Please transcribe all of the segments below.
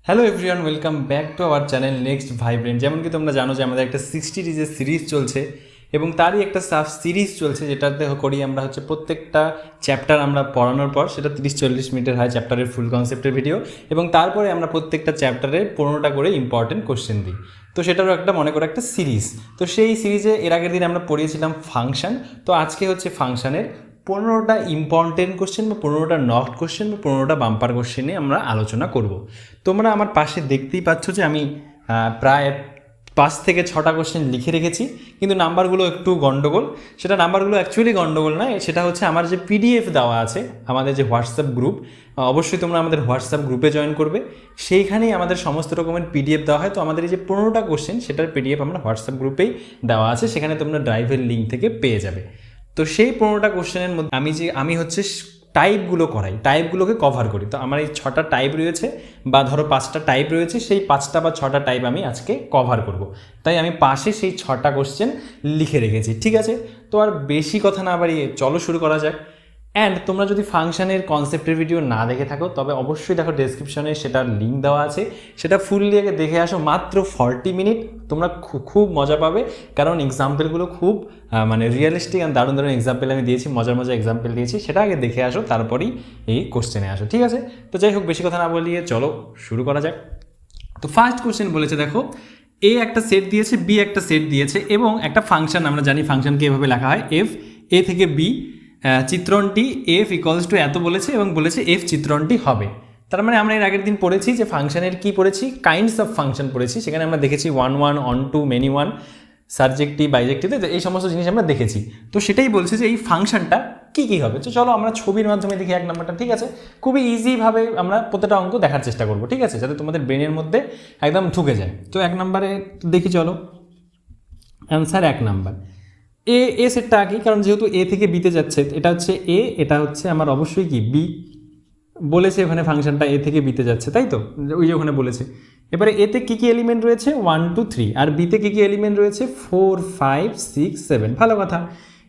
Hello everyone, welcome back to our channel next vibrant. যেমন কি তোমরা জানো যে আমাদের একটা 60 ডিজের সিরিজ চলছে এবং তারই একটা সাব সিরিজ চলছে, যেটাতে করি আমরা হচ্ছে প্রত্যেকটা চ্যাপ্টার আমরা পড়ানোর পর সেটা 30-40 মিনিটের হয় চ্যাপ্টারের ফুল কনসেপ্টের ভিডিও, এবং তারপরে আমরা প্রত্যেকটা চ্যাপ্টারে 15টা করে ইম্পর্টেন্ট কোশ্চেন দিই। তো সেটারও একটা মনে করো একটা সিরিজ। তো সেই সিরিজে এর আগের দিন আমরা পড়িয়েছিলাম ফাংশন। তো আজকে হচ্ছে ফাংশনের 15টা ইম্পর্টেন্ট কোশ্চেন বা 15টা নট কোশ্চেন বা 15টা বাম্পার কোশ্চেন নিয়ে আমরা আলোচনা করব। তোমরা আমার পাশে দেখতেই পাচ্ছ যে আমি প্রায় 5 থেকে 6টা কোশ্চেন লিখে রেখেছি, কিন্তু নাম্বারগুলো একটু গন্ডগোল। সেটা নাম্বারগুলো অ্যাকচুয়ালি গন্ডগোল না, সেটা হচ্ছে আমার যে পিডিএফ দেওয়া আছে আমাদের যে হোয়াটসঅ্যাপ গ্রুপ, অবশ্যই তোমরা আমাদের হোয়াটসঅ্যাপ গ্রুপে জয়েন করবে। সেইখানেই আমাদের সমস্ত রকমের পিডিএফ দেওয়া হয়। তো আমাদের এই যে 15টা কোশ্চেন সেটার পিডিএফ আমরা হোয়াটসঅ্যাপ গ্রুপেই দেওয়া আছে, সেখানে তোমরা ড্রাইভের লিঙ্ক থেকে পেয়ে যাবে। তো সেই 15টা কোশ্চেনের মধ্যে আমি হচ্ছে টাইপগুলো করাই, টাইপগুলোকে কভার করি। তো আমার এই 6টা টাইপ রয়েছে বা ধরো 5টা টাইপ রয়েছে, সেই 5টা বা 6টা টাইপ আমি আজকে কভার করব। তাই আমি পাশে সেই 6টা কোশ্চেন লিখে রেখেছি, ঠিক আছে? তো আর বেশি কথা না বাড়িয়ে চলো শুরু করা যাক। অ্যান্ড তোমরা যদি ফাংশনের কনসেপ্টের ভিডিও না দেখে থাকো তবে অবশ্যই দেখো, ডেসক্রিপশনে সেটার লিঙ্ক দেওয়া আছে, সেটা ফুললি আগে দেখে আসো। মাত্র 40 মিনিট তোমরা খুব মজা পাবে, কারণ এক্সাম্পলগুলো খুব মানে রিয়েলিস্টিক অ্যান্ড দারুণ দারুণ এক্সাম্পল আমি দিয়েছি, মজার মজার এক্সাম্পল দিয়েছি। সেটা আগে দেখে আসো, তারপরেই এই কোশ্চেনে আসো, ঠিক আছে? তো যাই হোক, বেশি কথা না বলিয়ে চলো শুরু করা যাক। তো ফার্স্ট কোশ্চেন বলেছে, দেখো এ একটা সেট দিয়েছে, বি একটা সেট দিয়েছে এবং একটা ফাংশন, আমরা জানি ফাংশনকে এভাবে লেখা হয় এফ এ থেকে বি। চিত্রণটি এফ ইকুয়ালস টু এত বলেছে এবং বলেছে এফ চিত্রণটি হবে। তার মানে আমরা এর আগের দিন পড়েছি যে ফাংশনের কি পড়েছি, কাইন্ডস অফ ফাংশন পড়েছি। সেখানে আমরা দেখেছি 1 1 onto, many one, subjective, bijective, এই সমস্ত জিনিস আমরা দেখেছি। তো সেটাই বলছে যে এই ফাংশনটা কী কী হবে। তো চলো আমরা ছবির মাধ্যমে দেখি 1 নম্বরটা, ঠিক আছে? খুবই ইজিভাবে আমরা প্রত্যেকটা অঙ্ক দেখার চেষ্টা করবো, ঠিক আছে, যাতে তোমাদের ব্রেনের মধ্যে একদম ঢুকে যায়। তো 1 নম্বরে দেখি, চলো অ্যান্সার 1 নম্বর। এ সেটটা আঁকি, কারণ যেহেতু এ থেকে বিতে যাচ্ছে, এটা হচ্ছে এ, এটা হচ্ছে আমার অবশ্যই কি বি। বলেছে ওখানে ফাংশনটা এ থেকে বিতে যাচ্ছে, তাই তো? ওই যে ওখানে বলেছে। এবারে এতে কী কী এলিমেন্ট রয়েছে, 1 2 3, আর বিতে কী কী এলিমেন্ট রয়েছে 4 5 6 7। ভালো কথা।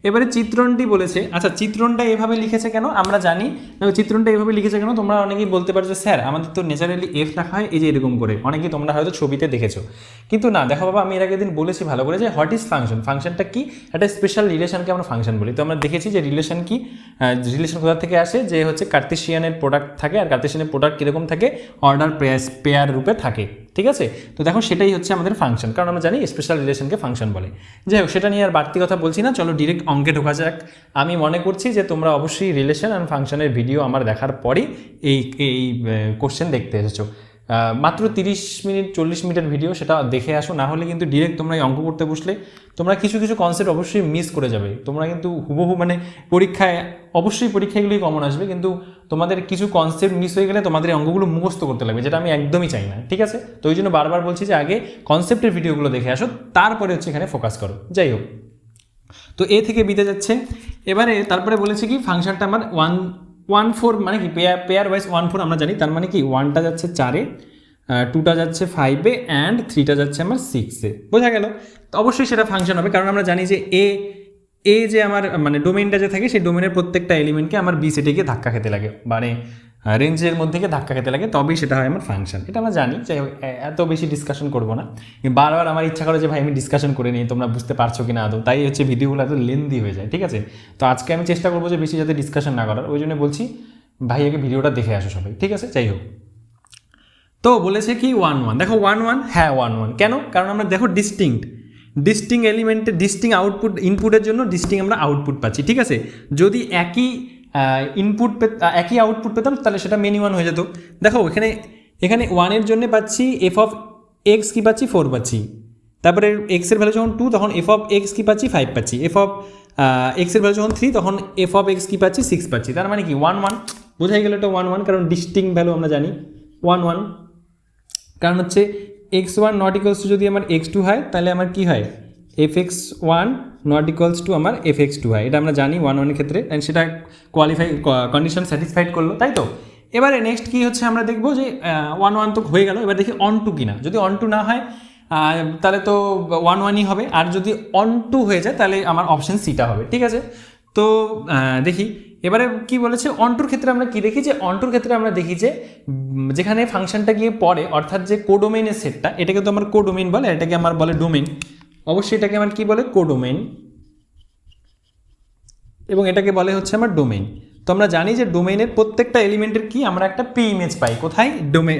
এবারে চিত্রণটি বলেছে। আচ্ছা, চিত্রণটা এভাবে লিখেছে কেন আমরা জানি। চিত্রণটা এভাবে লিখেছে কেন, তোমরা অনেকেই বলতে পারো যে স্যার আমাদের তো ন্যাচারালি এফ লেখা হয় এই যে এরকম করে, অনেকেই তোমরা হয়তো ছবিতে দেখেছো। কিন্তু না, দেখো বাবা, আমি এর আগের দিন বলেছি ভালো করে যে হোয়াট ইজ ফাংশন। ফাংশনটা কি? একটা স্পেশাল রিলেশনকে আমরা ফাংশন বলি। তো আমরা দেখেছি যে রিলেশন কি, রিলেশন কোথা থেকে আসে, যে হচ্ছে কার্তেশিয়ানের প্রোডাক্ট থাকে, আর কার্তেশিয়ানের প্রোডাক্ট কীরকম থাকে, অর্ডার পেয়ার রূপে থাকে, ঠিক আছে? তো দেখো সেটাই হচ্ছে আমাদের ফাংশন, কারণ আমরা জানি স্পেশাল রিলেশনকে ফাংশন বলে। যাই হোক, সেটা নিয়ে আর বাড়তি কথা বলছি না, চলো ডিরেক্ট অঙ্কে ঢোকা যাক। আমি মনে করছি যে তোমরা অবশ্যই রিলেশন অ্যান্ড ফাংশনের ভিডিও আমার দেখার পরই এই কোশ্চেন দেখতে এসেছো। মাত্র 30 মিনিট 40 মিনিটের ভিডিও, সেটা দেখে আসো, না হলে কিন্তু ডিরেক্ট তোমরা এই অঙ্ক করতে বসলে তোমরা কিছু কিছু কনসেপ্ট অবশ্যই মিস করে যাবে। তোমরা কিন্তু হুবহু মানে পরীক্ষায়, অবশ্যই পরীক্ষাগুলোই কমন আসবে, কিন্তু তোমাদের কিছু কনসেপ্ট মিস হয়ে গেলে তোমাদের এই অঙ্কগুলো মুখস্থ করতে লাগবে, যেটা আমি একদমই চাই না, ঠিক আছে? তো ওই জন্য বারবার বলছি যে আগে কনসেপ্টের ভিডিওগুলো দেখে আসো, তারপরে হচ্ছে এখানে ফোকাস করো। যাই হোক, তো এ থেকে বিতে যাচ্ছে। এবারে তারপরে বলেছে কি ফাংশনটা আমার 1 4 মানে কি পেয়ার ওয়াইজ 1 4 আমরা জানি। তার মানে কি 1টা যাচ্ছে 4-এ, 2টা যাচ্ছে 5-এ অ্যান্ড 3টা যাচ্ছে আমার 6-এ। বোঝা গেল? তো অবশ্যই সেটা ফাংশন হবে, কারণ আমরা জানি যে এ যে আমার মানে ডোমেনটা যে থাকে, সেই ডোমেনের প্রত্যেকটা এলিমেন্টকে আমার বি সেটে গিয়ে ধাক্কা খেতে লাগে, মানে রেঞ্জের মধ্যে গিয়ে ধাক্কা খেতে লাগে, তবেই সেটা হয় আমার ফাংশন। এটা আমরা জানি। যাই হোক, এত বেশি ডিসকাশন করবো না। বারবার আমার ইচ্ছা করে যে ভাই আমি ডিসকাশন করে নিই, তোমরা বুঝতে পারছো কিনা আদৌ, তাই হচ্ছে ভিডিওগুলো এত লেন্দি হয়ে যায়, ঠিক আছে? তো আজকে আমি চেষ্টা করবো যে বেশি যাতে ডিসকাশন না করার, ওই জন্য বলছি ভাই আগে ভিডিওটা দেখে আসো সবাই, ঠিক আছে? যাই হোক, তো বলেছে কি 1 1, দেখো 1 1, হ্যাঁ 1 1 কেন? কারণ আমরা দেখো ডিস্টিং এলিমেন্টে ডিস্টিং আউটপুট, ইনপুটের জন্য ডিস্টিং আমরা আউটপুট পাচ্ছি, ঠিক আছে? যদি একই একই আউটপুট পেতাম তাহলে সেটা মেনি ওয়ান হয়ে যেত। দেখো এখানে 1-এর জন্য পাচ্ছি এফ অফ এক্স কী পাচ্ছি, 4 পাচ্ছি। তারপরে এক্সের ভ্যালু যখন 2 তখন এফ অফ এক্স কী পাচ্ছি, 5 পাচ্ছি। এফ অফ এক্সের ভ্যালু যখন 3 তখন এফ অফ এক্স কী পাচ্ছি, 6 পাচ্ছি। তার মানে কি 1 1, বোঝাই গেল এটা 1 1, কারণ ডিস্টিং ভ্যালু আমরা জানি 1 1। কারণ হচ্ছে x1 নট ইকুয়ালস টু যদি আমার x2 হয়, তাহলে আমার কি হয়, fx1 নট ইকুয়ালস টু আমার fx2 হয়। এটা আমরা জানি 1 1-এর ক্ষেত্রে, অ্যান্ড সেটা কন্ডিশন স্যাটিসফাইড করলো, তাই তো? এবারে নেক্সট কী হচ্ছে, আমরা দেখবো যে 1 1 তো হয়ে গেল। এবার দেখি অন টু কিনা। যদি অন টু না হয় তাহলে তো 1 1-ই হবে, আর যদি অন টু হয়ে যায় তাহলে আমার অপশান সিটা হবে, ঠিক আছে? তো দেখি এবারে কি বলেছে অন্টুর ক্ষেত্রে আমরা কি দেখি, যে অন্টুর ক্ষেত্রে আমরা দেখি যে যেখানে ফাংশনটা গিয়ে পড়ে, অর্থাৎ যে কোডোমেইনের সেটটা, এটাকে তো আমার কোডোমেইন বলে, এটাকে আমার বলে ডোমেইন, অবশ্যই এটাকে আমার কি বলে কোডোমেইন, এবং এটাকে বলে হচ্ছে আমার ডোমেইন। তো আমরা জানি যে ডোমেইনের প্রত্যেকটা এলিমেন্টের কি আমরা একটা প্রি ইমেজ পাই কোথায়, ডোমেইন।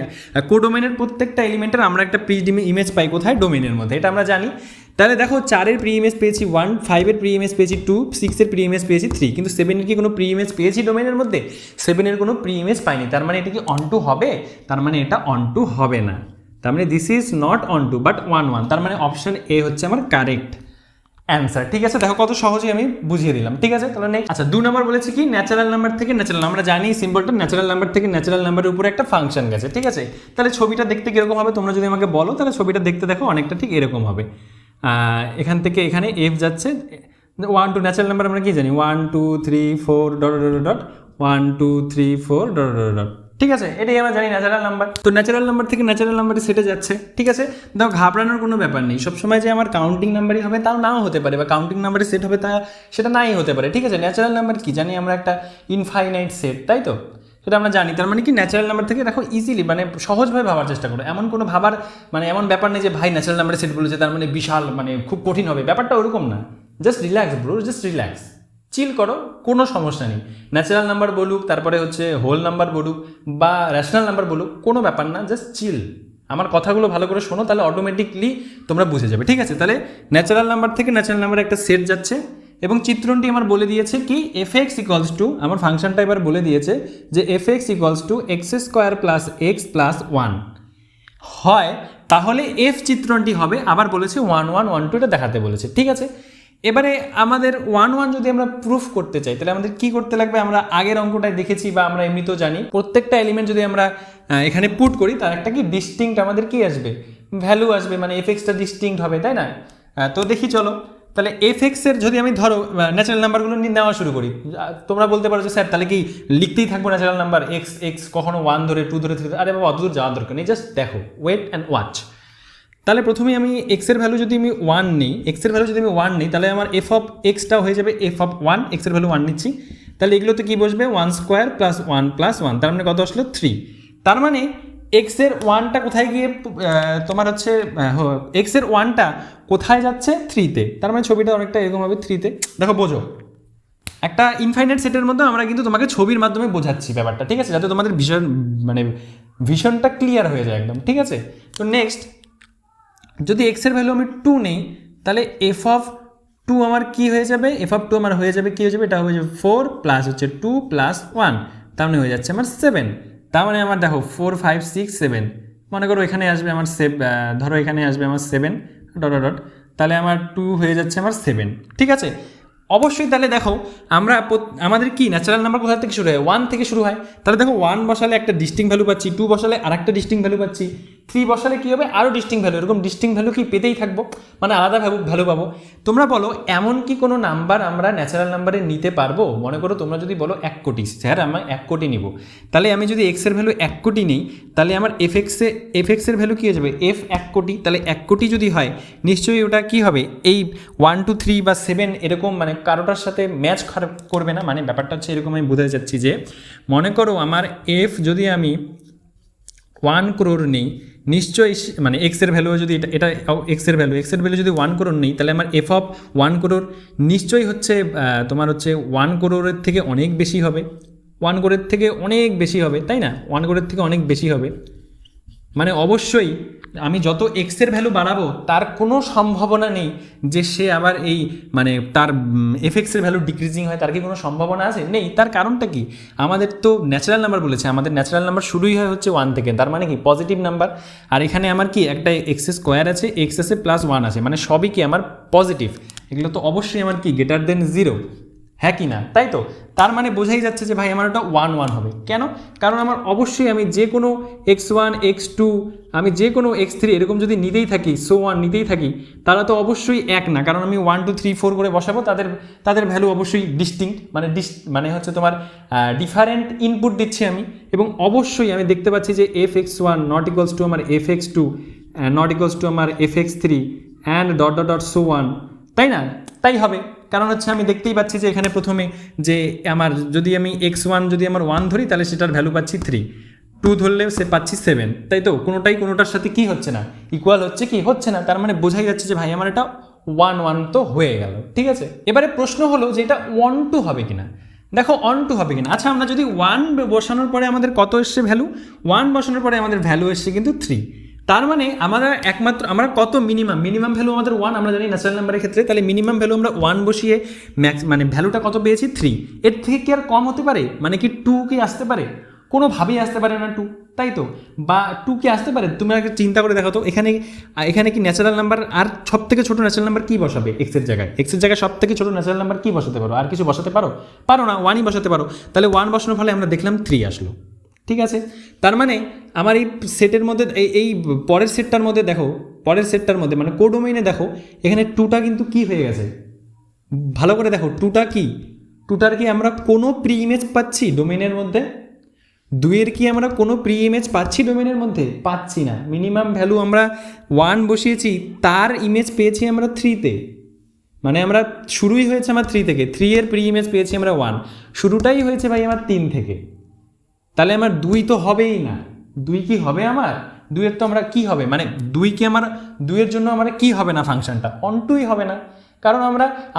কোডোমেইনের প্রত্যেকটা এলিমেন্টের আমরা একটা প্রি ইমেজ পাই কোথায়, ডোমেইনের মধ্যে, এটা আমরা জানি। তাহলে দেখো 4-এর প্রি ইমেজ পেয়েছি 1, 5-এর প্রি ইমেজ পেয়েছি 2, 6-এর প্রি ইমেজ পেয়েছি 3, কিন্তু 7-এর কি কোনো প্রি ইমেজ পেয়েছি ডোমেইনের মধ্যে? 7-এর কোনো প্রি ইমেজ পাইনি। তার মানে এটা কি অনটু হবে? তার মানে এটা অনটু হবে না। তার মানে দিস ইজ নট অনটু বাট 1 1। তার মানে অপশন এ হচ্ছে আমার কারেক্ট অ্যান্সার। ঠিক আছে, দেখো কত সহজে আমি বুঝিয়ে দিলাম। ঠিক আছে, তাহলে নেক্সট। আচ্ছা 2 নম্বর বলেছে কি ন্যাচারাল নাম্বার থেকে ন্যাচারাল, আমরা জানি সিম্বলটা ন্যাচারাল নাম্বার থেকে ন্যাচারাল নাম্বারের উপরে একটা ফাংশন গেছে। ঠিক আছে, তাহলে ছবিটা দেখতে কীরকম হবে তোমরা যদি আমাকে বলো, তাহলে ছবিটা দেখতে দেখো অনেকটা ঠিক এরকম হবে। এখান থেকে এখানে এফ যাচ্ছে 1 2, ন্যাচারাল নাম্বার আমরা কি জানি 1 2 3 4 dot dot dot 1 2 3 4 dot dot dot. ঠিক আছে, এটাই আমরা জানি ন্যাচারাল নাম্বার। তো ন্যাচারাল নাম্বার থেকে ন্যাচারাল নাম্বারে সেটে যাচ্ছে। ঠিক আছে, দেখো ঘাবড়ানোর কোনো ব্যাপার নেই। সবসময় যে আমার কাউন্টিং নাম্বারই হবে তাও নাও হতে পারে, বা কাউন্টিং নাম্বারে সেট হবে তা সেটা নাই হতে পারে। ঠিক আছে, ন্যাচারাল নাম্বার কি জানি আমরা একটা ইনফাইনাইট সেট, তাই তো, সেটা আমরা জানি। তার মানে কি ন্যাচারাল নাম্বার থেকে দেখো ইজিলি মানে সহজভাবে ভাবার চেষ্টা করো। এমন কোনো ভাবার মানে এমন ব্যাপার নেই যে ভাই ন্যাচারাল নাম্বারে সেট বলেছে তার মানে বিশাল মানে খুব কঠিন হবে, ব্যাপারটা ওরকম না। Just relax bro, just relax, chill করো, কোনো সমস্যা নেই। ন্যাচারাল নাম্বার বলুক, তারপরে হচ্ছে হোল নাম্বার বলুক বা রেশনাল নাম্বার বলুক, কোনো ব্যাপার না, জাস্ট চিল। আমার কথাগুলো ভালো করে শোনো, তাহলে অটোমেটিকলি তোমরা বুঝে যাবে। ঠিক আছে, তাহলে ন্যাচারাল নাম্বার থেকে ন্যাচারাল নাম্বারে একটা সেট যাচ্ছে, এবং চিত্রণটি আমার বলে দিয়েছে কি এফ এক্স ইকুয়ালস টু, আমার ফাংশনটা এবার বলে দিয়েছে যে F x equals to X square plus x plus 1 হয়, তাহলে এফ চিত্রণটি হবে, আবার বলেছে 1 1 1 2 এটা দেখাতে বলেছে। ঠিক আছে, এবারে আমাদের 1 1 যদি আমরা প্রুফ করতে চাই তাহলে আমাদের কি করতে লাগবে? আমরা আগের অঙ্কটায় দেখেছি বা আমরা এমনিতেও জানি, প্রত্যেকটা এলিমেন্ট যদি আমরা এখানে পুট করি তার একটা কি ডিস্টিংক্ট আমাদের কি আসবে, ভ্যালু আসবে, মানে এফ এক্সটা ডিস্টিংক্ট হবে, তাই না? তো দেখি চলো, তাহলে এফ এক্সের যদি আমি ধরো ন্যাচারাল নাম্বারগুলো নিয়ে নেওয়া শুরু করি, তোমরা বলতে পারো যে স্যার তাহলে কি লিখতেই থাকবো ন্যাচারাল নাম্বার এক্স এক্স, কখনো 1 ধরে 2 ধরে 3 ধরে? আরে বাবা অতদূর যাওয়ার দরকার নেই, জাস্ট দেখো, ওয়েট অ্যান্ড ওয়াচ। তাহলে প্রথমেই আমি এক্সের ভ্যালু যদি আমি 1 নিই, এক্সের ভ্যালু যদি আমি 1 নিই, তাহলে আমার এফ অফ এক্সটাও হয়ে যাবে এফ অফ 1, এক্সের ভ্যালু 1 নিচ্ছি, তাহলে এগুলোতে কী বসবে 1 স্কোয়ার প্লাস 1 প্লাস 1, তার মানে কত আসলো 3। তার মানে এক্সের 1টা কোথায় গিয়ে তোমার হচ্ছে এক্সের 1টা কোথায় যাচ্ছে 3-তে, তার মানে ছবিটা অনেকটা এরকম হবে 3-তে। দেখো বোঝো, একটা ইনফাইনাইট সেটের মধ্যে আমরা কিন্তু তোমাকে ছবির মাধ্যমে বোঝাচ্ছি ব্যাপারটা। ঠিক আছে, যাতে তোমাদের ভিশনটা ক্লিয়ার হয়ে যায় একদম। ঠিক আছে, তো নেক্সট যদি এক্সের ভ্যালু আমি 2 নেই, তাহলে এফ অফ 2 আমার কি হয়ে যাবে, এফ অফ 2 আমার হয়ে যাবে কি হয়ে যাবে, এটা হয়ে যাবে 4 প্লাস হচ্ছে 2 প্লাস 1, তার মানে হয়ে যাচ্ছে আমার 7। তার মানে আমার দেখো 4 5 6 7, মনে করো এখানে আসবে আমার ধরো এখানে আসবে আমার 7 ডট ডট, তাহলে আমার 2 হয়ে যাচ্ছে আমার 7। ঠিক আছে, অবশ্যই তাহলে দেখো আমরা আমাদের কি ন্যাচারাল নাম্বার কোথা থেকে শুরু হয়, 1 থেকে শুরু হয়। তাহলে দেখো 1 বসালে একটা ডিস্টিং ভ্যালু পাচ্ছি, 2 বসালে আর একটা ডিস্টিং ভ্যালু পাচ্ছি, 3 বসালে কী হবে আরও ডিস্টিং ভ্যালু, এরকম ডিস্টিং ভ্যালু কি পেতেই থাকবো, মানে আলাদা ভ্যালু পাবো। তোমরা বলো এমন কি কোনো নাম্বার আমরা ন্যাচারাল নাম্বারে নিতে পারবো? মনে করো তোমরা যদি বলো 1 কোটি, স্যার আমি 1 কোটি নিব, তাহলে আমি যদি এক্সের ভ্যালু 1 কোটি নিই, তাহলে আমার এফ এক্সের ভ্যালু কী হয়ে যাবে এফ 1 কোটি। তাহলে 1 কোটি যদি হয় নিশ্চয়ই ওটা কি হবে, এই 1 2 3 বা 7 এরকম মানে কারোটার সাথে ম্যাচ করবে না। মানে ব্যাপারটা হচ্ছে এরকম, আমি বোঝাতে চাচ্ছি যে মনে করো আমার এফ যদি আমি 1 করোড় নিই, নিশ্চয়ই মানে এক্সের ভ্যালু যদি এটা এক্সের ভ্যালু যদি 1 করোড় নিই, তাহলে আমার এফ অফ 1 করোড় নিশ্চয়ই হচ্ছে তোমার হচ্ছে 1 করোড়ের থেকে অনেক বেশি হবে, 1 করোড়ের থেকে অনেক বেশি হবে, তাই না? 1 করোড়ের থেকে অনেক বেশি হবে, মানে অবশ্যই আমি যত এক্সের ভ্যালু বাড়াবো তার কোনো সম্ভাবনা নেই যে সে আবার এই মানে তার এফএক্সের ভ্যালু ডিক্রিজিং হয়, তার কি কোনো সম্ভাবনা আছে? নেই। তার কারণটা কি, আমাদের তো ন্যাচারাল নাম্বার বলেছে, আমাদের ন্যাচারাল নাম্বার শুরুই হয় হচ্ছে 1 থেকে, তার মানে কি পজিটিভ নাম্বার। আর এখানে আমার কি একটা এক্স স্কোয়ার আছে, এক্স আছে প্লাস 1 আছে, মানে সবই কি আমার পজিটিভ, এগুলো তো অবশ্যই আমার কি গ্রেটার দেন 0, হ্যাঁ কি না? তাই তো, তার মানে বোঝাই যাচ্ছে যে ভাই আমার ওটা 1 1 হবে। কেন? কারণ আমার অবশ্যই আমি যে কোনো x1 x2 আমি যে কোনো x3 এরকম যদি নিতেই থাকি, সো 1 নিতেই থাকি, তারা তো অবশ্যই এক না, কারণ আমি 1 2 3 4 করে বসাবো, তাদের ভ্যালু অবশ্যই ডিস্টিংক্ট, মানে হচ্ছে তোমার ডিফারেন্ট ইনপুট দিচ্ছি আমি, এবং অবশ্যই আমি দেখতে পাচ্ছি যে fx1 নট ইকুয়ালস টু আমার fx2 নট ইকুয়ালস টু আমার fx3 and dot dot dot so 1, তাই না? তাই হবে। কারণ হচ্ছে আমি দেখতেই পাচ্ছি যে এখানে প্রথমে যে আমার যদি আমি x1 যদি আমার 1 ধরি তাহলে সেটার ভ্যালু পাচ্ছি 3, 2 ধরলে সে পাচ্ছি 7, তাই তো কোনোটাই কোনোটার সাথে কি হচ্ছে না, ইকুয়াল হচ্ছে কি হচ্ছে না, তার মানে বোঝাই যাচ্ছে যে ভাই আমার এটা 1 1 তো হয়ে গেল। ঠিক আছে, এবারে প্রশ্ন হলো যে এটা 1 2 হবে কিনা। দেখো 1 2 হবে কিনা। আচ্ছা আমরা যদি 1 বসানোর পরে আমাদের কত এসছে ভ্যালু, 1 বসানোর পরে আমাদের ভ্যালু এসছে কিন্তু 3, তার মানে আমরা একমাত্র আমরা কত মিনিমাম ভ্যালু আমাদের 1 আমরা জানি ন্যাচারাল নাম্বারের ক্ষেত্রে, তাহলে মিনিমাম ভ্যালু আমরা 1 বসিয়ে ম্যাক্স মানে ভ্যালুটা কত পেয়েছি 3, এর থেকে কি আর কম হতে পারে, মানে কি 2 কি আসতে পারে, কোনোভাবেই আসতে পারে না 2, তাই তো, বা 2 কি আসতে পারে, তুমি আগে চিন্তা করে দেখো তো এখানে কি ন্যাচারাল নাম্বার আর সব থেকে ছোটো ন্যাচারাল নাম্বার কী বসাবে, এক্সের জায়গায় সব থেকে ছোটো ন্যাচারাল নাম্বার কী বসাতে পারো, আর কিছু বসাতে পারো না, 1ই বসাতে পারো, তাহলে 1 বসানোর ফলে আমরা দেখলাম 3 আসলো। ঠিক আছে, তার মানে আমার এই সেটের মধ্যে এই পরের সেটটার মধ্যে দেখো, পরের সেটটার মধ্যে মানে কোডোমেইনে দেখো এখানে 2টা কিন্তু কি হয়ে গেছে, ভালো করে দেখো 2টা কি, 2টার কি আমরা কোনো প্রি ইমেজ পাচ্ছি ডোমেইনের মধ্যে, 2-এর কি আমরা কোনো প্রি ইমেজ পাচ্ছি ডোমেনের মধ্যে, পাচ্ছি না। মিনিমাম ভ্যালু আমরা 1 বসিয়েছি, তার ইমেজ পেয়েছি আমরা 3-তে, মানে আমরা শুরুই হয়েছে আমার 3 থেকে, 3-এর প্রি ইমেজ পেয়েছি আমরা 1, শুরুটাই হয়েছে ভাই আমার 3 থেকে, তাহলে আমার 2 তো হবেই না। 2 কি হবে আমার, 2-এর তো আমরা কি হবে, মানে 2 কি আমার 2-এর জন্য আমার কি হবে না, ফাংশনটা অনটুই হবে না, কারণ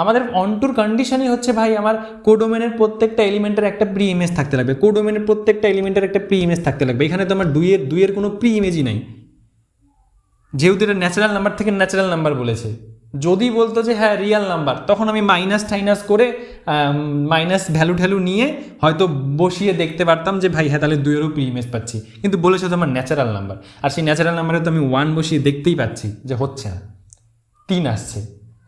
আমাদের অনটুর কন্ডিশনই হচ্ছে ভাই আমার কোডোমেনের প্রত্যেকটা এলিমেন্টের একটা প্রি ইমেজ থাকতে লাগবে, কোডোমেনের প্রত্যেকটা এলিমেন্টের একটা প্রি ইমেজ থাকতে লাগবে, এখানে তো আমার 2-এর কোনো প্রি ইমেজই নাই, যেহেতু এটা ন্যাচারাল নাম্বার থেকে ন্যাচারাল নাম্বার বলেছে। যদি বলতো যে হ্যাঁ রিয়াল নাম্বার, তখন আমি মাইনাস করে মাইনাস ভ্যালু নিয়ে হয়তো বসিয়ে দেখতে পারতাম যে ভাই হ্যাঁ তাহলে 2-এরও প্রি ইমেজ পাচ্ছি, কিন্তু বলেছে তো আমার ন্যাচারাল নাম্বার, আর সেই ন্যাচারাল নাম্বারে তো আমি 1 বসিয়ে দেখতেই পাচ্ছি যে হচ্ছে না, 3 আসছে,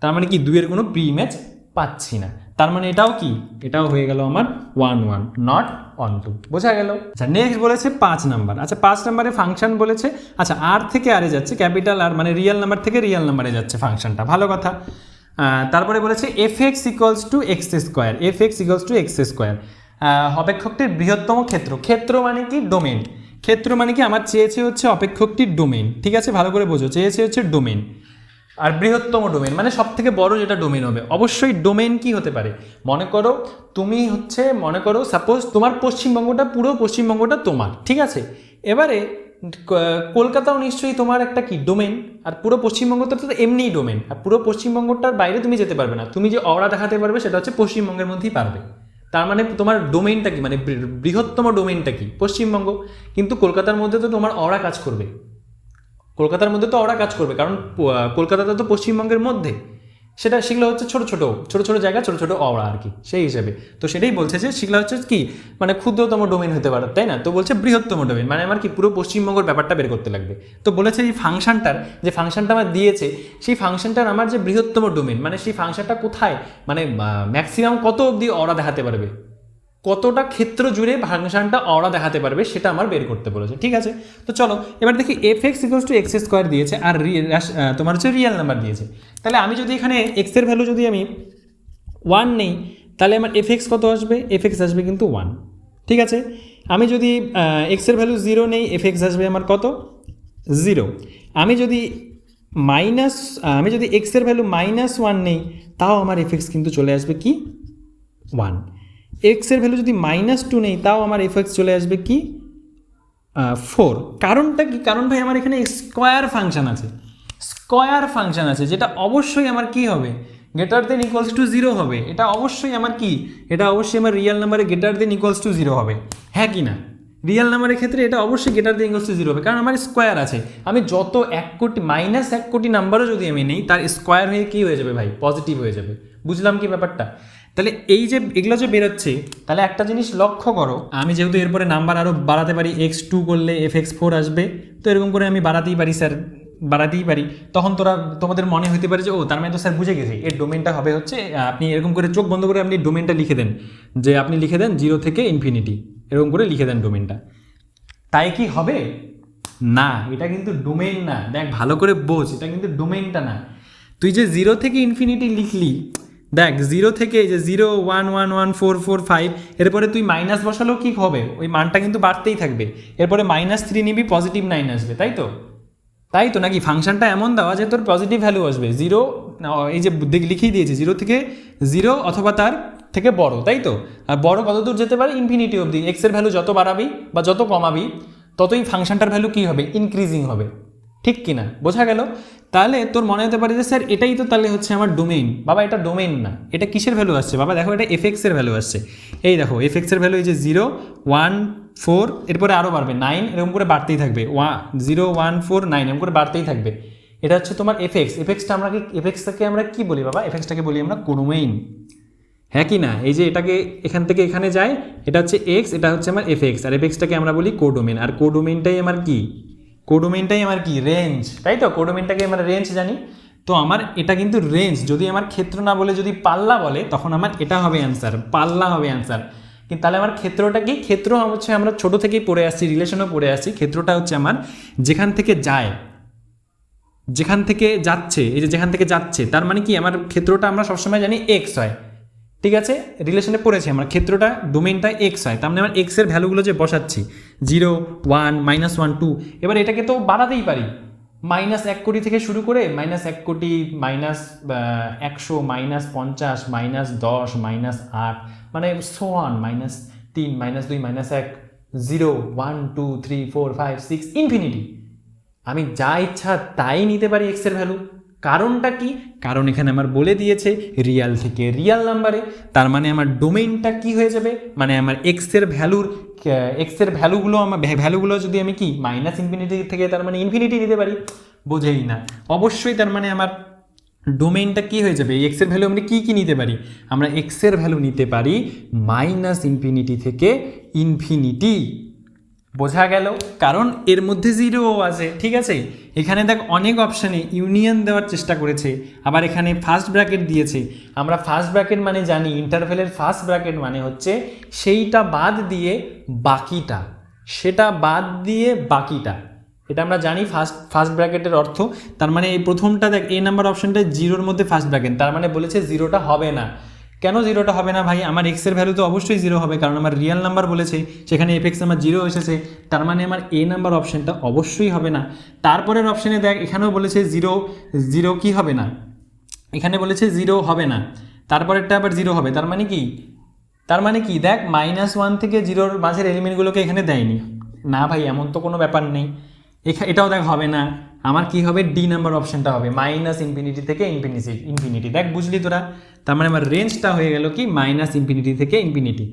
তার মানে কি 2-এর কোনো প্রি ইমেজ পাচ্ছি না, তার মানে এটাও হয়ে গেল আমার 1 1 নট 1 2, বোঝা গেল। আচ্ছা নেক্সট বলেছে 5 নাম্বার, আচ্ছা 5 নাম্বারে ফাংশন বলেছে, আচ্ছা আর থেকে আরে যাচ্ছে, ক্যাপিটাল আর মানে রিয়েল নাম্বার থেকে রিয়েল নাম্বারে যাচ্ছে ফাংশনটা, ভালো কথা। তারপরে বলেছে fx equals to X square, অপেক্ষকটির বৃহত্তম ক্ষেত্র মানে কি ডোমেন, ক্ষেত্র মানে কি আমার চেয়েছে হচ্ছে অপেক্ষকটির ডোমেন, ঠিক আছে ভালো করে বোঝো, চেয়েছে হচ্ছে ডোমেন, আর বৃহত্তম ডোমেন মানে সব থেকে বড় যেটা ডোমেন হবে, অবশ্যই ডোমেন কি হতে পারে, মনে করো সাপোজ তোমার পুরো পশ্চিমবঙ্গটা তোমার, ঠিক আছে, এবারে কলকাতাও নিশ্চয়ই তোমার একটা কি ডোমেন, আর পুরো পশ্চিমবঙ্গটা তো এমনিই ডোমেন, আর পুরো পশ্চিমবঙ্গটার বাইরে তুমি যেতে পারবে না, তুমি যে অরা দেখাতে পারবে সেটা হচ্ছে পশ্চিমবঙ্গের মধ্যেই পারবে, তার মানে তোমার ডোমেনটা কি, মানে বৃহত্তম ডোমেনটা কি পশ্চিমবঙ্গ, কিন্তু কলকাতার মধ্যে তো তোমার অরা কাজ করবে, কারণ কলকাতাটা তো পশ্চিমবঙ্গের মধ্যে, সেগুলো হচ্ছে ছোট জায়গা, ছোট অওড়া আর কি, সেই হিসেবে তো সেটাই বলছে যে সেগুলো হচ্ছে কি মানে ক্ষুদ্রতম ডোমেন হতে পারে, তাই না, তো বলছে বৃহত্তম ডোমেন মানে আমার কি পুরো পশ্চিমবঙ্গের ব্যাপারটা বের করতে লাগবে, তো বলেছে এই ফাংশনটা আমার দিয়েছে, সেই ফাংশনটার আমার যে বৃহত্তম ডোমেন মানে সেই ফাংশনটা কোথায়, মানে ম্যাক্সিমাম কত অবধি অওড়া দেখাতে পারবে, কতটা ক্ষেত্র জুড়ে ফাংশনটা অরা দেখাতে পারবে সেটা আমার বের করতে বলেছে, ঠিক আছে। তো চলো এবার দেখি fx equals to X square দিয়েছে, আর তোমার হচ্ছে রিয়েল নাম্বার দিয়েছে, তাহলে আমি যদি এখানে এক্সের ভ্যালু যদি আমি 1 নেই, তাহলে আমার fx কত আসবে, fx আসবে কিন্তু 1, ঠিক আছে। আমি যদি এক্সের ভ্যালু 0 নেই, fx আসবে আমার কত 0, আমি যদি এক্সের ভ্যালু -1 নেই, তাও আমার fx কিন্তু চলে আসবে কি 1, এক্সের ভ্যালু যদি -2 নেই, তাও আমার fx চলে আসবে কি 4, কারণটা কি, কারণ ভাই আমার এখানে স্কোয়ার ফাংশন আছে, যেটা অবশ্যই আমার কি হবে, গ্রেটার দেন ইকুয়ালস টু 0 হবে, এটা অবশ্যই আমার রিয়েল নাম্বারে গ্রেটার দেন ইকুয়ালস টু 0 হবে, হ্যাঁ কি না, রিয়েল নাম্বারের ক্ষেত্রে এটা অবশ্যই গ্রেটার দেন ইকুয়ালস টু 0 হবে, কারণ আমার স্কোয়ার আছে, আমি যত 1 কোটি নাম্বারও যদি আমি নেই, তার স্কোয়ার হয়ে কি হয়ে যাবে ভাই, পজিটিভ হয়ে যাবে, বুঝলাম কি ব্যাপারটা। তাহলে এই যে এগুলো যে বেরোচ্ছে, তাহলে একটা জিনিস লক্ষ্য করো, আমি যেহেতু এরপরে নাম্বার আরও বাড়াতে পারি, x2 করলে fx4 আসবে, তো এরকম করে আমি বাড়াতেই পারি, তখন তোমাদের মনে হতে পারে যে ও তার মানে তো স্যার বুঝে গেছি, এর ডোমেনটা হবে হচ্ছে, আপনি এরকম করে চোখ বন্ধ করে আপনি ডোমেনটা লিখে দেন, যে আপনি লিখে দেন 0 থেকে ইনফিনিটি, এরকম করে লিখে দেন ডোমেনটা, তাই কি হবে না, এটা কিন্তু ডোমেন না, দেখ ভালো করে বোঝ, এটা কিন্তু ডোমেনটা না, তুই যে 0 থেকে ইনফিনিটি লিখলি, দেখ 0 থেকে যে 0 1 1 1 4 4 5, এরপরে তুই মাইনাস বসালেও কি হবে, ওই মানটা কিন্তু বাড়তেই থাকবে, এরপরে -3 নিবি, +9 আসবে, তাই তো নাকি, ফাংশনটা এমন দেওয়া যে তোর পজিটিভ ভ্যালু আসবে, 0 এই যে লিখিয়ে দিয়েছি 0 থেকে 0 অথবা তার থেকে বড়, তাই তো? আর বড় কত দূর যেতে পারে? ইনফিনিটি অবধি। এক্সের ভ্যালু যত বাড়াবি বা যত কমাবি ততই ফাংশনটার ভ্যালু কী হবে? ইনক্রিজিং হবে, ঠিক কি না? বোঝা গেল? তাহলে তোর মনে হতে পারে যে স্যার এটাই তো তাহলে হচ্ছে আমার ডোমেইন। বাবা এটা ডোমেইন না, এটা কিসের ভ্যালু আসছে? বাবা দেখো এটা এফএক্সের ভ্যালু আসছে। এই দেখো এফএক্সের ভ্যালু এই যে 0 1 4, এরপরে আরও বাড়বে 9, এরকম করে বাড়তেই থাকবে 0 1 4 9, এরকম করে বাড়তেই থাকবে। এটা হচ্ছে তোমার এফএক্স। এফএক্সটাকে আমরা কি বলি বাবা? এফএক্সটাকে বলি আমরা কোডোমেইন, হ্যাঁ কি না? এই যে এটাকে এখান থেকে এখানে যায়, এটা হচ্ছে এক্স, এটা হচ্ছে আমার এফএক্স, আর এফএক্সটাকে আমরা বলি কোডোমেইন। আর কোডোমেইনটাই আমার কি? কোডোমেইনটাই আমার কি? রেঞ্জ, তাই তো? কোডোমেইনটাকে আমরা রেঞ্জ জানি। তো আমার এটা কিন্তু রেঞ্জ, যদি আমার ক্ষেত্র না বলে যদি পাল্লা বলে তখন আমার এটা হবে অ্যান্সার, পাল্লা হবে অ্যান্সার। কিন্তু তাহলে আমার ক্ষেত্রটা কি? ক্ষেত্র হচ্ছে আমরা ছোট থেকেই পড়ে আসছি, রিলেশনও পড়ে আসছি। ক্ষেত্রটা হচ্ছে আমার যেখান থেকে যায়, যেখান থেকে যাচ্ছে, এই যে যেখান থেকে যাচ্ছে, তার মানে কি আমার ক্ষেত্রটা আমরা সবসময় জানি এক্স হয়, ঠিক আছে? রিলেশনে পড়েছি আমরা, ক্ষেত্রটা ডোমেইনটা এক্স হয়। তার মানে আমার এক্সের ভ্যালুগুলো যে বসাচ্ছি 0 1 -1 2, এবার এটাকে তো বাড়াতেই পারি, -1 কোটি থেকে শুরু করে -1 কোটি -100 -50 -10 -8, মানে -3 -2 -1 0 1 2 3 4 5 6 ইনফিনিটি। আমি যা ইচ্ছা তাই নিতে পারি এক্সের ভ্যালু। কারণটা কি? কারণ এখানে আমার বলে দিয়েছে রিয়াল থেকে রিয়াল নাম্বারে। তার মানে আমার ডোমেইনটা কি হয়ে যাবে? মানে আমার এক্সের ভ্যালুগুলো আমার ভ্যালুগুলো যদি আমি কি -ইনফিনিটি থেকে তার মানে ইনফিনিটি নিতে পারি, বোঝেই না। অবশ্যই তার মানে আমার ডোমেইনটা কি হয়ে যাবে? এক্সের ভ্যালু আমরা কি নিতে পারি? আমরা এক্সের ভ্যালু নিতে পারি -ইনফিনিটি থেকে ইনফিনিটি। বোঝা গেল? কারণ এর মধ্যে 0 আছে, ঠিক আছে? এখানে দেখ অনেক অপশানে ইউনিয়ন দেওয়ার চেষ্টা করেছে, আবার এখানে ফার্স্ট ব্র্যাকেট দিয়েছে। আমরা ফার্স্ট ব্র্যাকেট মানে জানি, ইন্টারভেলের ফার্স্ট ব্র্যাকেট মানে হচ্ছে সেইটা বাদ দিয়ে বাকিটা, সেটা বাদ দিয়ে বাকিটা, এটা আমরা জানি ফার্স্ট ব্র্যাকেটের অর্থ। তার মানে এই প্রথমটা দেখ, এ নাম্বার অপশানটা 0-র মধ্যে ফার্স্ট ব্র্যাকেট, তার মানে বলেছে 0টা হবে না। কেন 0টা হবে না ভাই? আমার এক্সের ভ্যালু তো অবশ্যই 0 হবে, কারণ আমার রিয়েল নাম্বার বলেছে, সেখানে এফএক্স আমার 0 এসেছে, তার মানে আমার এ নাম্বার অপশানটা অবশ্যই হবে না। তারপরের অপশানে দেখ, এখানেও বলেছে 0 কি হবে না, এখানে বলেছে 0 হবে না, তারপরেরটা আবার 0 হবে। তার মানে কি? তার মানে কি দেখ, -1 থেকে 0-র মাঝের এলিমেন্টগুলোকে এখানে দেয়নি না ভাই, এমন তো কোনো ব্যাপার নেই। এটাও দেখ হবে না। আমার কি হবে? ডি নাম্বার অপশানটা হবে, -ইনফিনিটি থেকে ইনফিনিটি। দেখ বুঝলি তোরা? তার মানে আমার রেঞ্জটা হয়ে গেল কি -ইনফিনিটি থেকে ইনফিনিটি,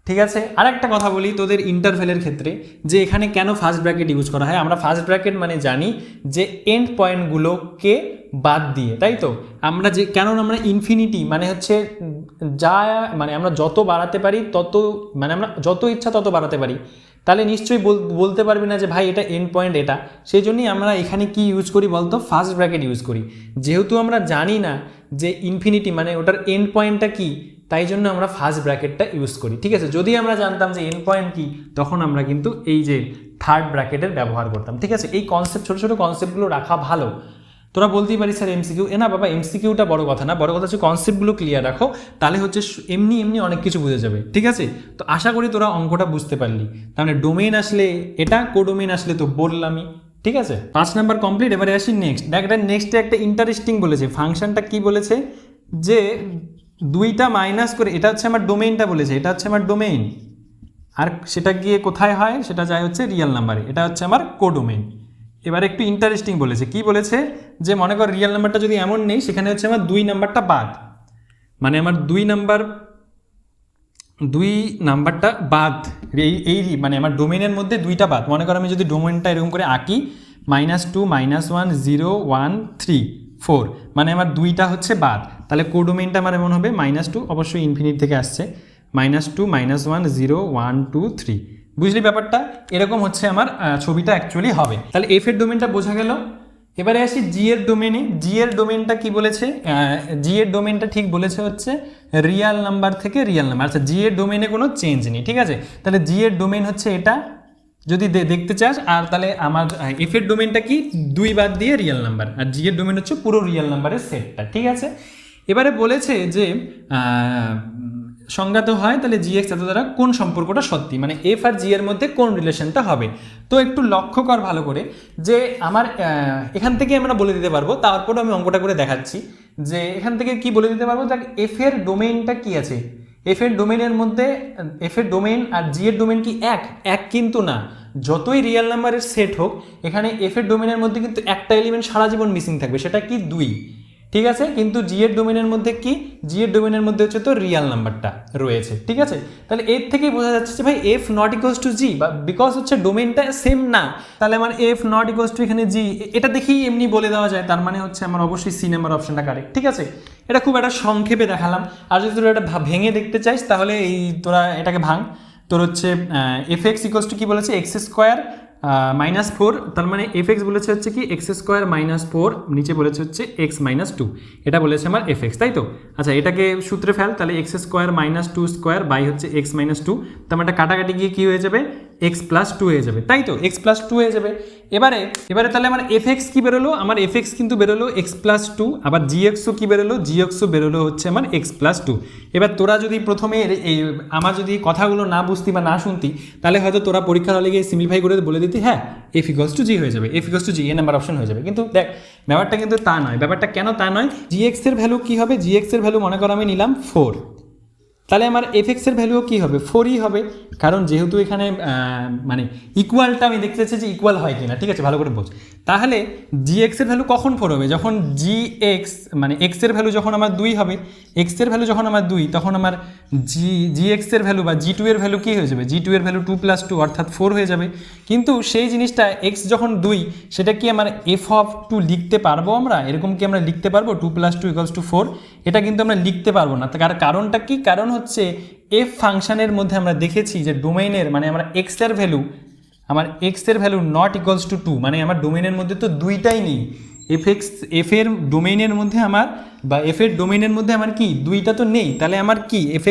ঠিক আছে? আর একটা কথা বলি তোদের ইন্টারভেলের ক্ষেত্রে, যে এখানে কেন ফার্স্ট ব্র্যাকেট ইউজ করা হয়। আমরা ফার্স্ট ব্র্যাকেট মানে জানি যে এন্ড পয়েন্টগুলোকে বাদ দিয়ে, তাই তো? আমরা যে কেন আমরা ইনফিনিটি মানে হচ্ছে যা, মানে আমরা যত বাড়াতে পারি তত, মানে আমরা যত ইচ্ছা তত বাড়াতে পারি, তাহলে নিশ্চয়ই বলতে পারবি না যে ভাই এটা এন্ড পয়েন্ট এটা। সেই জন্যই আমরা এখানে কি ইউজ করি বলতো? ফার্স্ট ব্র্যাকেট ইউজ করি। যেহেতু আমরা জানি না যে ইনফিনিটি মানে ওটার এন্ড পয়েন্টটা কি, তাই জন্য আমরা ফার্স্ট ব্র্যাকেটটা ইউজ করি, ঠিক আছে? যদি আমরা জানতাম যে এন্ড পয়েন্ট কি, তখন আমরা কিন্তু এই যে থার্ড ব্র্যাকেটের ব্যবহার করতাম, ঠিক আছে? এই কনসেপ্ট, ছোটো ছোটো কনসেপ্টগুলো রাখা ভালো। তোরা বলতেই পারিস স্যার এমসিকিউ, না বাবা এমসিকিউটা বড় কথা না, বড় কথা হচ্ছে কনসেপ্টগুলো ক্লিয়ার রাখো, তাহলে হচ্ছে এমনি অনেক কিছু বুঝে যাবে, ঠিক আছে? তো আশা করি তোরা অঙ্কটা বুঝতে পারলি। তাহলে ডোমেইন আসলে এটা, কোডোমেইন আসলে তো বললামই, ঠিক আছে? 5 নাম্বার কমপ্লিট। এবারে আসি নেক্সট। দেখ এটা নেক্সটে একটা ইন্টারেস্টিং বলেছে, ফাংশনটা কি বলেছে যে 2টা মাইনাস করে, এটা হচ্ছে আমার ডোমেইনটা বলেছে, এটা হচ্ছে আমার ডোমেইন, আর সেটা গিয়ে কোথায় হয়? সেটা যায় হচ্ছে রিয়েল নাম্বারে, এটা হচ্ছে আমার কোডোমেইন। এবার একটু ইন্টারেস্টিং বলেছে, কি বলেছে যে মনে কর রিয়েল নাম্বারটা যদি এমন নেই, সেখানে হচ্ছে আমার 2 নাম্বারটা বাদ, মানে আমার 2 নাম্বারটা বাদ, এই মানে আমার ডোমেইনের মধ্যে 2টা বাদ। মনে কর আমি যদি ডোমেইনটা এরকম করে আঁকি, -2 -1 0 1 3 4, মানে আমার 2টা হচ্ছে বাদ, তাহলে কোডোমেইনটা আমার এমন হবে -2, অবশ্যই ইনফিনিটি থেকে আসছে, -2 -1 0 1 2 3। বুঝলি ব্যাপারটা? এরকম হচ্ছে আমার ছবিটা অ্যাকচুয়ালি হবে। তাহলে এফ এর ডোমেইনটা বোঝা গেল। এবারে আসি জি এর ডোমেইনে। জি এর ডোমেইনটা কি বলেছে? জি এর ডোমেইনটা ঠিক বলেছে হচ্ছে রিয়াল নাম্বার থেকে রিয়াল নাম্বার। আচ্ছা, জি এর ডোমেইনে কোনো চেঞ্জ নেই, ঠিক আছে? তাহলে জি এর ডোমেইন হচ্ছে এটা, যদি দেখতে চাস। আর তাহলে আমার এফ এর ডোমেইনটা কি? 2 বাদ দিয়ে রিয়াল নাম্বার, আর জি এর ডোমেইন হচ্ছে পুরো রিয়াল নাম্বারের সেটটা, ঠিক আছে? এবারে বলেছে যে সংজ্ঞাত হয় তাহলে জিএক্স এত দ্বারা কোন সম্পর্কটা সত্যি, মানে এফ আর জি এর মধ্যে কোন রিলেশনটা হবে। তো একটু লক্ষ্য কর ভালো করে যে আমার এখান থেকে আমরা বলে দিতে পারবো, তারপরে আমি অঙ্কটা করে দেখাচ্ছি যে এখান থেকে কি বলে দিতে পারবো, দেখ এফ এর ডোমেইনটা কি আছে, এফ এর ডোমেইনের মধ্যে এফ এর ডোমেইন আর জি এর ডোমেইন কি এক কিন্তু না, যতই রিয়েল নাম্বারের সেট হোক এখানে এফ এর ডোমেইনের মধ্যে কিন্তু একটা এলিমেন্ট সারা জীবন মিসিং থাকবে, সেটা কি 2, ঠিক আছে। কিন্তু জি এর ডোমেইনের মধ্যে কি, জি এর ডোমেইনের মধ্যে হচ্ছে তো রিয়েল নাম্বারটা রয়েছে, ঠিক আছে। তাহলে এর থেকেই বোঝা যাচ্ছে যে ভাই এফ নট ইকুয়ালস টু জি, বা বিকজ হচ্ছে ডোমেইনটা সেম না, তাহলে আমার এফ নট ইকুয়ালস টু এখানে জি, এটা দেখেই এমনি বলে দেওয়া যায়, তার মানে হচ্ছে আমার অবশ্যই সি নাম্বার অপশনটা কারেক্ট, ঠিক আছে। এটা খুব একটা সংক্ষেপে দেখালাম, আর যদি তোরা এটা ভেঙে দেখতে চাইস তাহলে এই তোরা এটাকে ভাঙ, তোর হচ্ছে এফ এক্স ইকুয়ালস টু কী বলেছে, এক্স স্কোয়ার -4, তার মানে এফ এক্স বলেছে হচ্ছে কি এক্স স্কোয়ার -4, নিচে বলেছে হচ্ছে এক্স -2, এটা বলেছে আমার এফ এক্স, তাই তো। আচ্ছা এটাকে সূত্রে ফেল, তাহলে এক্স স্কোয়ার -2 স্কোয়ার বাই হচ্ছে এক্স -2, তার মানে কাটাকাটি গিয়ে কী হয়ে যাবে, এক্স প্লাস 2 হয়ে যাবে, তাই তো, এক্স প্লাস 2 হয়ে যাবে। এবারে তাহলে আমার এফ এক্স কী বেরোলো, আমার এফ এক্স কিন্তু বেরোলো এক্স প্লাস 2, আবার জি এক্সও কী বেরোলো, জি এক্সও বেরোলো হচ্ছে আমার এক্স প্লাস 2। এবার তোরা যদি প্রথমে এই আমার যদি কথাগুলো না বুঝতি বা না শুনতি, তাহলে হয়তো তোরা পরীক্ষার হলে গিয়ে সিম্পলিফাই করে বলে দিতি হ্যাঁ এফ ইকুয়ালস টু জি হয়ে যাবে, F equals to G A number option হয়ে যাবে। কিন্তু দেখ ব্যাপারটা কিন্তু তা নয়, ব্যাপারটা কেন তা নয়, জি এক্স এর ভ্যালু কী হবে, জি এক্স এর ভ্যালু মনে করো আমি নিলাম 4, তাহলে আমার এফ এক্সের ভ্যালুও কী হবে, 4ই হবে, কারণ যেহেতু এখানে মানে ইকুয়ালটা আমি দেখতে চাচ্ছি যে ইকুয়াল হয় কিনা, ঠিক আছে, ভালো করে বোঝ। তাহলে জি এক্সের ভ্যালু কখন 4 হবে, যখন জি এক্স মানে এক্সের ভ্যালু যখন আমার 2 হবে, এক্সের ভ্যালু যখন আমার 2, তখন আমার জি এক্সের ভ্যালু বা জি টু এর ভ্যালু কী হয়ে যাবে, জি টু এর ভ্যালু 2 + 2 অর্থাৎ 4 হয়ে যাবে। কিন্তু সেই জিনিসটা এক্স যখন 2, সেটা কি আমার এফ অফ 2 লিখতে পারবো আমরা, এরকম কি আমরা লিখতে পারবো 2 + 2 = 4, এটা কিন্তু আমরা লিখতে পারবো না। তার কারণটা কি, কারণ হচ্ছে এফ ফাংশনের মধ্যে আমরা দেখেছি যে ডোমেইনের মানে আমরা এক্সের ভ্যালু, আমার এক্সের ভ্যালু নট ইকুয়ালস টু 2, মানে আমার ডোমেইনের মধ্যে তো 2টাই নেই, এফ এর ডোমেইনের মধ্যে আমার বা এফ এর ডোমেইনের মধ্যে আমার কি 2টা তো নেই, তাহলে আমার কি এফ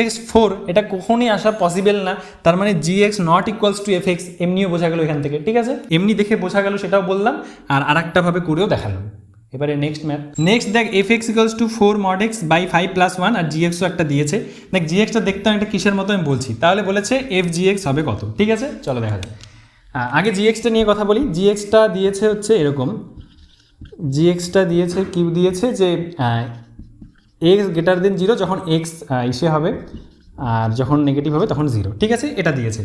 এক্স 4 এটা কখনই আসা পসিবল না, তার মানে G X not equals to F X, এমনিও বোঝা গেল এখান থেকে, ঠিক আছে, এমনি দেখে বোঝা গেল সেটাও বললাম, আর আরেকটাভাবে করেও দেখালাম। এবারে নেক্সট দেখ f x equals to 4 mod x by 5 + 1, আর জি এক্সও একটা দিয়েছে, দেখ জি এক্সটা দেখতে একটা কিসের মতো আমি বলছি, তাহলে বলেছে এফ জি এক্স হবে কত, ঠিক আছে, চলো দেখা যাক। আগে জি এক্সটা নিয়ে কথা বলি, জি এক্সটা দিয়েছে হচ্ছে এরকম, জি এক্সটা দিয়েছে কি দিয়েছে যে এক্স গ্রেটার দেন 0 যখন এক্স ইসে হবে, আর যখন নেগেটিভ হবে তখন 0, ঠিক আছে, এটা দিয়েছে।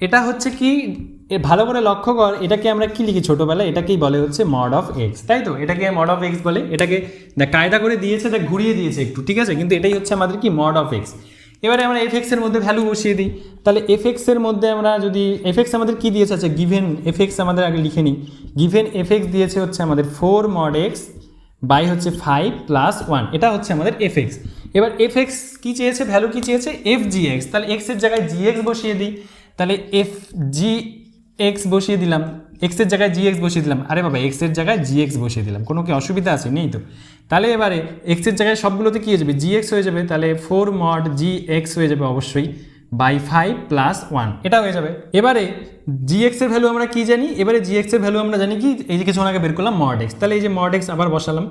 এটা হচ্ছে কি ভালো করে লক্ষ্য কর, এটাকে আমরা কি লিখি ছোটোবেলায়, এটাকেই বলে হচ্ছে মড অফ এক্স, তাই তো, এটাকে মড অফ এক্স বলে, এটাকে কায়দা করে দিয়েছে, দেখ ঘুরিয়ে দিয়েছে একটু, ঠিক আছে, কিন্তু এটাই হচ্ছে আমাদের কি মড অফ এক্স। এবারে আমরা এফ এক্সের মধ্যে ভ্যালু বসিয়ে দিই, তাহলে এফ এক্সের মধ্যে আমরা যদি এফ এক্স আমাদের কী দিয়েছে, আচ্ছা গিভেন এফ এক্স আমাদের আগে লিখে নিই, গিভেন এফ এক্স দিয়েছে হচ্ছে আমাদের 4 mod x বাই হচ্ছে 5 + 1, এটা হচ্ছে আমাদের এফ এক্স। এবার এফ এক্স কী চেয়েছে, ভ্যালু কী চেয়েছে, এফ জি এক্স, তাহলে এক্সের জায়গায় জি এক্স বসিয়ে দিই, তাহলে এফ জি এক্স বসিয়ে দিলাম, এক্সের জায়গায় জি এক্স বসিয়ে দিলাম, আরে বাবা এক্সের জায়গায় জি এক্স বসিয়ে দিলাম, কোনো কি অসুবিধা আছে, নেই তো। তাহলে এবারে এক্সের জায়গায় সবগুলোতে কী হয়ে যাবে, জি এক্স হয়ে যাবে, তাহলে 4 mod জি এক্স হয়ে যাবে অবশ্যই বাই 5 + 1, এটা হয়ে যাবে। এবারে জি এক্সের ভ্যালু আমরা কী জানি, এবারে জি এক্সের ভ্যালু আমরা জানি কি, এই যে কিছুক্ষণ আগে বের করলাম mod x, তাহলে এই যে mod x আবার বসালাম,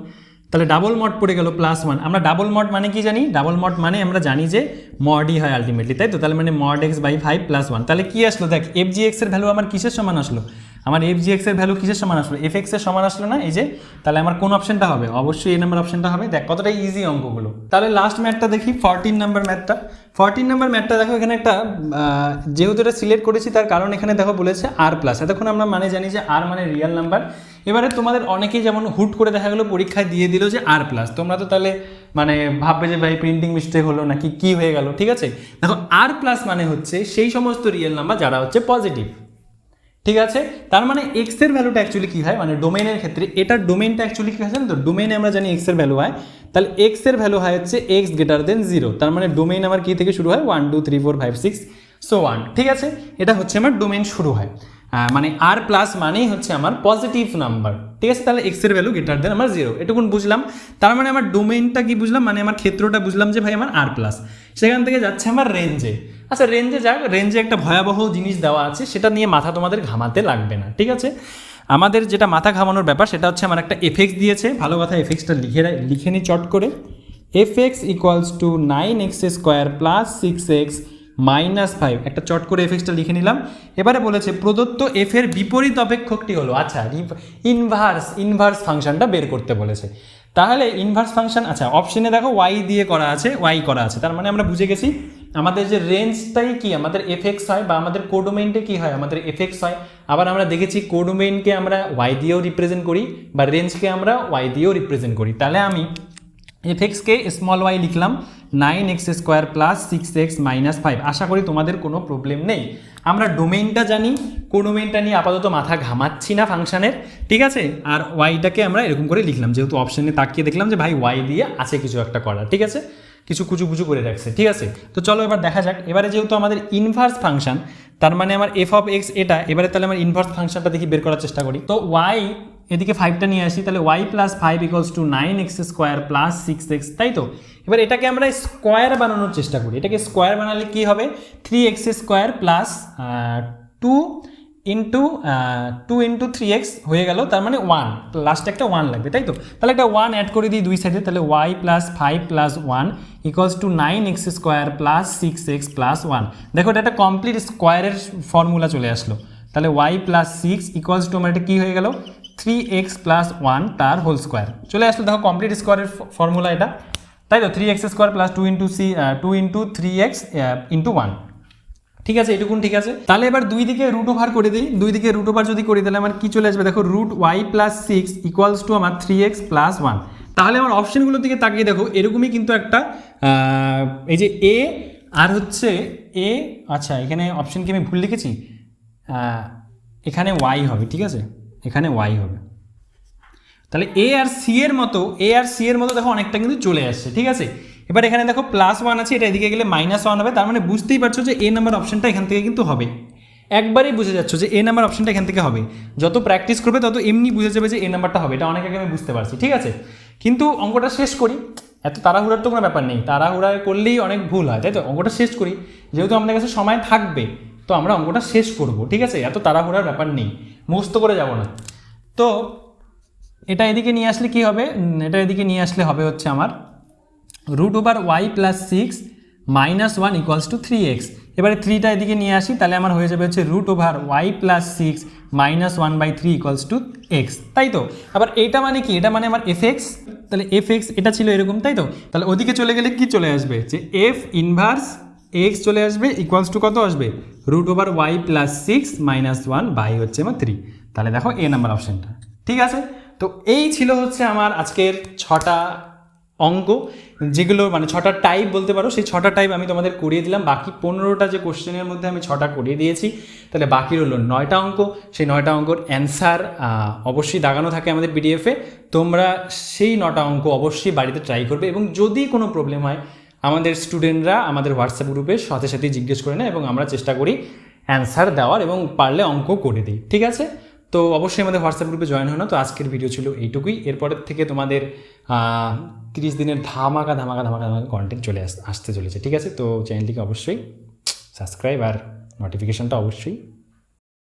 তাহলে ডাবল মড পড়ে গেল +1, আমরা ডাবল মড মানে কি জানি, ডাবল মড মানে আমরা জানি যে মডই হয় আলটিমেটলি, তাই তো, তাহলে মানে mod x বাই 5 + 1, তাহলে কি আসলো, দেখ এফ জি এক্সের ভ্যালু আমার কিসের সমান আসলো, আমার এফ জি এক্সের ভ্যালু কিসের সমান আসলো, এফ এক্সের সমান আসলো না, এই যে, তাহলে আমার কোন অপশনটা হবে, অবশ্যই এই নাম্বার অপশনটা হবে, দেখ কতটা ইজি অঙ্কগুলো। তাহলে লাস্ট ম্যাথটা দেখি, 14 নাম্বার ম্যাথটা, 14 নাম্বার ম্যাথটা দেখো, এখানে একটা যেহেতু এটা সিলেক্ট করেছি তার কারণ এখানে দেখো বলেছে আর প্লাস, এতক্ষণ আমরা মানে জানি যে আর মানে রিয়েল নাম্বার, এবারে তোমাদের অনেকেই যেমন হুট করে দেখা গেলো পরীক্ষায় দিয়ে দিল যে আর প্লাস, তোমরা তো তাহলে মানে ভাববে যে ভাই প্রিন্টিং মিস্টেক হলো নাকি কি হয়ে গেল, ঠিক আছে, দেখো আর প্লাস মানে হচ্ছে সেই সমস্ত রিয়েল নাম্বার যারা হচ্ছে পজিটিভ, ঠিক আছে, তার মানে এক্সের ভ্যালুটা অ্যাকচুয়ালি কী হয়, মানে ডোমেইনের ক্ষেত্রে এটার ডোমেইনটা অ্যাকচুয়ালি কী হয় জানো তো, ডোমেইনে আমরা জানি এক্সের ভ্যালু হয়, তাহলে এক্সের ভ্যালু হয় হচ্ছে এক্স গ্রেটার দেন 0, তার মানে ডোমেইন আমার কী থেকে শুরু হয় 1 2 3 4 5 6 সো 1, ঠিক আছে, এটা হচ্ছে আমার ডোমেইন শুরু হয়, মানে আর প্লাস মানেই হচ্ছে আমার পজিটিভ নাম্বার, ঠিক আছে, তাহলে এক্সের ভ্যালু গ্রেটার দেন আমার 0, এটুকুন বুঝলাম, তার মানে আমার ডোমেইনটা কি বুঝলাম, মানে আমার ক্ষেত্রটা বুঝলাম যে ভাই আমার আর প্লাস, সেখান থেকে যাচ্ছে আমার রেঞ্জে, আচ্ছা রেঞ্জে যাক, রেঞ্জে একটা ভয়াবহ জিনিস দেওয়া আছে, সেটা নিয়ে মাথা তোমাদের ঘামাতে লাগবে না, ঠিক আছে, আমাদের যেটা মাথা ঘামানোর ব্যাপার সেটা হচ্ছে আমার একটা এফেক্স দিয়েছে, ভালো কথা এফেক্সটা লিখে নিই চট করে, F x equals to 9x square plus 6x minus 5, একটা চট করে এফ এক্সটা লিখে নিলাম। এবারে বলেছে প্রদত্ত এফ এর বিপরীত অপেক্ষকটি হলো, আচ্ছা ইনভার্স ফাংশনটা বের করতে বলেছে। তাহলে ইনভার্স ফাংশন, আচ্ছা অপশনে দেখো ওয়াই দিয়ে করা আছে, ওয়াই করা আছে, তার মানে আমরা বুঝে গেছি আমাদের যে রেঞ্জটাই কি আমাদের এফ এক্স হয়, বা আমাদের কোডোমেইনটা কি হয় আমাদের এফ এক্স হয়। আবার আমরা দেখেছি কোডোমেইনকে আমরা ওয়াই দিয়েও রিপ্রেজেন্ট করি, বা রেঞ্জকে আমরা ওয়াই দিয়েও রিপ্রেজেন্ট করি। তাহলে আমি এফ এক্সকে স্মল ওয়াই লিখলাম 9x square plus 6x minus 5। আশা করি তোমাদের কোনো প্রবলেম নেই। আমরা ডোমেইনটা জানি, কোডোমেইনটা নিয়ে আপাতত মাথা ঘামাচ্ছি না ফাংশনের, ঠিক আছে। আর ওয়াইটাকে আমরা এরকম করে লিখলাম, যেহেতু অপশনে তাকিয়ে দেখলাম যে ভাই ওয়াই দিয়ে আছে কিছু একটা করা, ঠিক আছে, কিছু কুচু করে রাখছে, ঠিক আছে। তো চলো এবার দেখা যাক। এবারে যেহেতু আমাদের ইনভার্স ফাংশন, তার মানে আমার এফ অফ এক্স এটা, এবারে তাহলে আমার ইনভার্স ফাংশনটা দেখি বের করার চেষ্টা করি। তো ওয়াই এদিকে 5টা নিয়ে আসি, তাহলে y plus 5 equals to 9x square plus 6x, তাই তো। এবার এটাকে আমরা স্কোয়ার বানানোর চেষ্টা করি। এটাকে স্কোয়ার বানালে কি হবে, 3x square plus 2 into 3x হয়ে গেল, তার মানে 1, লাস্টে একটা 1 লাগবে, তাই তো। তাহলে একটা 1 অ্যাড করে দিই দুই সাইডে, তাহলে y plus 5 plus 1 equals to 9x square plus 6x plus 1। দেখো এটা একটা কমপ্লিট স্কোয়ারের ফর্মুলা চলে আসলো। তাহলে ওয়াই প্লাস 6 ইকুয়ালস টু আমার এটা কী হয়ে গেল, 3x প্লাস 1 তার হোল স্কোয়ার চলে আসলো। দেখো কমপ্লিট স্কোয়ারের ফর্মুলা এটা, তাই তো। 3x square plus 2 into 3x into 1, ঠিক আছে, এটুকুন ঠিক আছে। তাহলে এবার দুই দিকে রুট ওভার করে দিই। দুই দিকে রুট ওভার যদি করি তাহলে আমার কি চলে আসবে, দেখো root y plus 6 equals to আমার 3x প্লাস 1। তাহলে আমার অপশনগুলোর দিকে তাকিয়ে দেখো এরকমই কিন্তু একটা এই যে এ আর হচ্ছে এ, আচ্ছা এখানে অপশন কি আমি ভুল লিখেছি, এখানে ওয়াই হবে, ঠিক আছে, এখানে ওয়াই হবে। তাহলে এ আর সি এর মতো দেখো অনেকটা কিন্তু চলে আসছে, ঠিক আছে। এবার এখানে দেখো প্লাস 1 আছে, এটা এদিকে গেলে মাইনাস 1 হবে, তার মানে বুঝতেই পারছো যে এ নাম্বার অপশনটা এখান থেকে কিন্তু হবে। একবারেই বুঝে যাচ্ছ যে এ নাম্বার অপশনটা এখান থেকে হবে। যত প্র্যাকটিস করবে তত এমনি বুঝে যাবে যে এ নাম্বারটা হবে, এটা অনেক আগে আমি বুঝতে পারছি, ঠিক আছে। কিন্তু অঙ্কটা শেষ করি, এত তাড়াহুড়ার তো কোনো ব্যাপার নেই, তাড়াহুড়া করলেই অনেক ভুল হয়, তাই তো। অঙ্কটা শেষ করি, যেহেতু আমাদের কাছে সময় থাকবে তো আমরা অঙ্কটা শেষ করব, ঠিক আছে, এত তাড়াহুড়ার ব্যাপার নেই, মুখস্থ করে যাব না। তো এটা এদিকে নিয়ে আসলে কি হবে, এটা এদিকে নিয়ে আসলে হবে হচ্ছে আমার root over y plus 6 minus 1 equals to 3x। এবারে 3টা এদিকে নিয়ে আসি, তাহলে আমার হয়ে যাবে হচ্ছে root over y plus 6 minus 1/3 equals to x, তাই তো। আবার এইটা মানে কি, এটা মানে আমার এফ এক্স, তাহলে এফ এক্স এটা ছিল এরকম, তাই তো। তাহলে ওদিকে চলে গেলে কি চলে আসবে, যে এফ ইনভার্স এক্স চলে আসবে, ইকুয়ালস টু কত আসবে, root over y plus 6 minus 1 হচ্ছে আমার 3। তাহলে দেখো এ নাম্বার অপশানটা ঠিক আছে। তো এই ছিল হচ্ছে আমার আজকের 6টা অঙ্ক, যেগুলো মানে 6টা টাইপ বলতে পারো, সেই 6টা টাইপ আমি তোমাদের করিয়ে দিলাম। বাকি 15টা যে কোশ্চেনের মধ্যে আমি 6টা করিয়ে দিয়েছি, তাহলে বাকি রইল 9টা অঙ্ক। সেই 9টা অঙ্কর অ্যান্সার অবশ্যই দাগানো থাকে আমাদের পিডিএফে। তোমরা সেই 9টা অঙ্ক অবশ্যই বাড়িতে ট্রাই করবে, এবং যদি কোনো প্রবলেম হয় আমাদের স্টুডেন্টরা আমাদের হোয়াটসঅ্যাপ গ্রুপে সাথে সাথেই জিজ্ঞেস করে নেয়, এবং আমরা চেষ্টা করি অ্যান্সার দেওয়ার, এবং পারলে অঙ্ক করে দিই, ঠিক আছে। তো অবশ্যই আমাদের হোয়াটসঅ্যাপ গ্রুপে জয়েন হয় না। তো আজকের ভিডিও ছিল এইটুকুই। এরপরের থেকে তোমাদের 30 দিনের ধামাকা কন্টেন্ট চলে আসতে চলেছে, ঠিক আছে। তো চ্যানেলটিকে অবশ্যই সাবস্ক্রাইব আর নোটিফিকেশনটা অবশ্যই